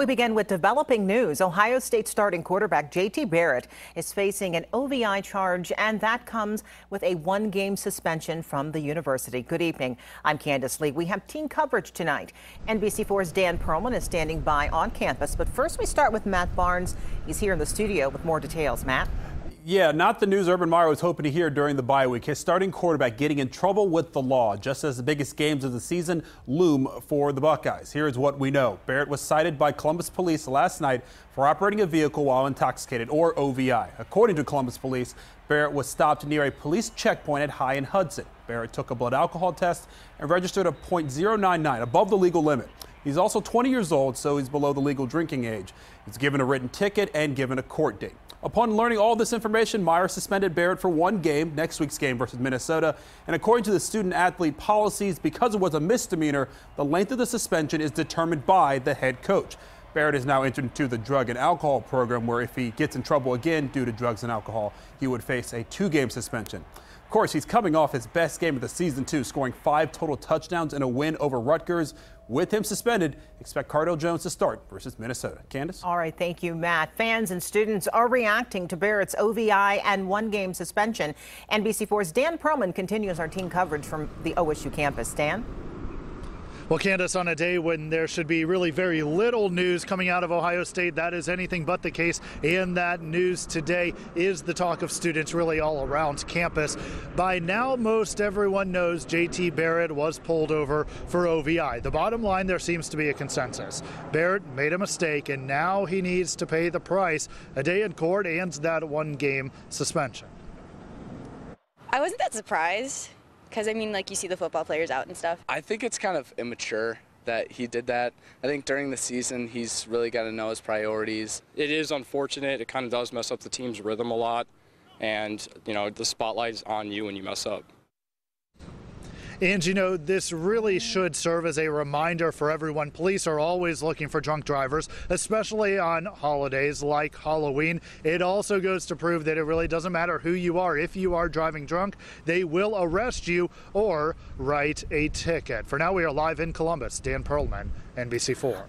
We begin with developing news. Ohio State starting quarterback J.T. Barrett is facing an OVI charge, and that comes with a one-game suspension from the university. Good evening. I'm Candace Lee. We have team coverage tonight. NBC4's Dan Perlman is standing by on campus. But first, we start with Matt Barnes. He's here in the studio with more details. Matt? Yeah, not the news Urban Meyer was hoping to hear during the bye week. His starting quarterback getting in trouble with the law, just as the biggest games of the season loom for the Buckeyes. Here's what we know. Barrett was cited by Columbus police last night for operating a vehicle while intoxicated, or OVI. According to Columbus police, Barrett was stopped near a police checkpoint at High and Hudson. Barrett took a blood alcohol test and registered a .099, above the legal limit. He's also 20 years old, so he's below the legal drinking age. He's given a written ticket and given a court date. Upon learning all this information, Meyer suspended Barrett for one game, next week's game versus Minnesota. And according to the student-athlete policies, because it was a misdemeanor, the length of the suspension is determined by the head coach. Barrett is now entered into the drug and alcohol program, where if he gets in trouble again due to drugs and alcohol, he would face a 2-game suspension. Of course, he's coming off his best game of the season, too, scoring 5 total touchdowns in a win over Rutgers. With him suspended, expect Cardale Jones to start versus Minnesota. Candace? All right, thank you, Matt. Fans and students are reacting to Barrett's OVI and one-game suspension. NBC4's Dan Perlman continues our team coverage from the OSU campus. Dan? Well, Candace, on a day when there should be really very little news coming out of Ohio State, that is anything but the case. And that news today is the talk of students really all around campus. By now, most everyone knows J.T. Barrett was pulled over for OVI. The bottom line, there seems to be a consensus. Barrett made a mistake, and now he needs to pay the price, a day in court and that one-game suspension. I wasn't that surprised. Because, I mean, like, you see the football players out and stuff. I think it's kind of immature that he did that. I think during the season, he's really got to know his priorities. It is unfortunate. It kind of does mess up the team's rhythm a lot. And, you know, the spotlight is on you when you mess up. And, you know, this really should serve as a reminder for everyone. Police are always looking for drunk drivers, especially on holidays like Halloween. It also goes to prove that it really doesn't matter who you are. If you are driving drunk, they will arrest you or write a ticket. For now, we are live in Columbus. Dan Perlman, NBC4.